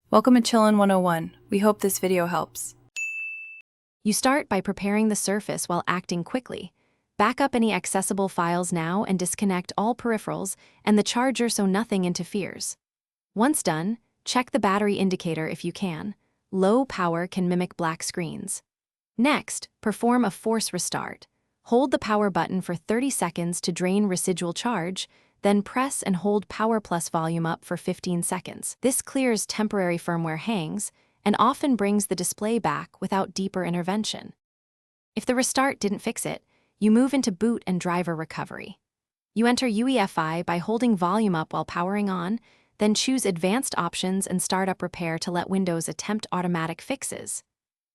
Welcome to Chillin' 101. We hope this video helps. You start by preparing the surface while acting quickly. Back up any accessible files now and disconnect all peripherals and the charger so nothing interferes. Once done, check the battery indicator if you can. Low power can mimic black screens. Next, perform a force restart. Hold the power button for 30 seconds to drain residual charge, then press and hold power plus volume up for 15 seconds. This clears temporary firmware hangs and often brings the display back without deeper intervention. If the restart didn't fix it, you move into boot and driver recovery. You enter UEFI by holding volume up while powering on, then choose Advanced Options and Startup Repair to let Windows attempt automatic fixes.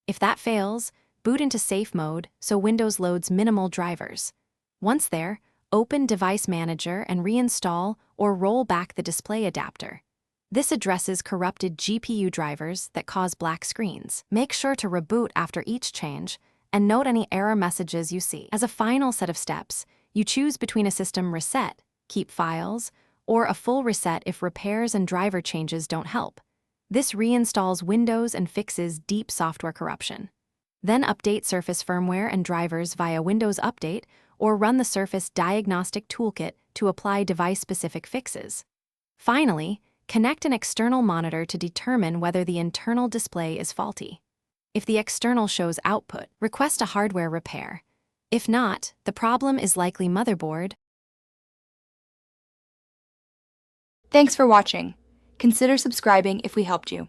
If that fails, boot into Safe Mode so Windows loads minimal drivers. Once there, open Device Manager and reinstall or roll back the display adapter. This addresses corrupted GPU drivers that cause black screens. Make sure to reboot after each change and note any error messages you see. As a final set of steps, you choose between a system reset, keep files, or a full reset if repairs and driver changes don't help. This reinstalls Windows and fixes deep software corruption. Then update Surface firmware and drivers via Windows Update or run the Surface Diagnostic Toolkit to apply device-specific fixes. Finally, connect an external monitor to determine whether the internal display is faulty. If the external shows output, request a hardware repair. If not, the problem is likely motherboard. Thanks for watching. Consider subscribing if we helped you.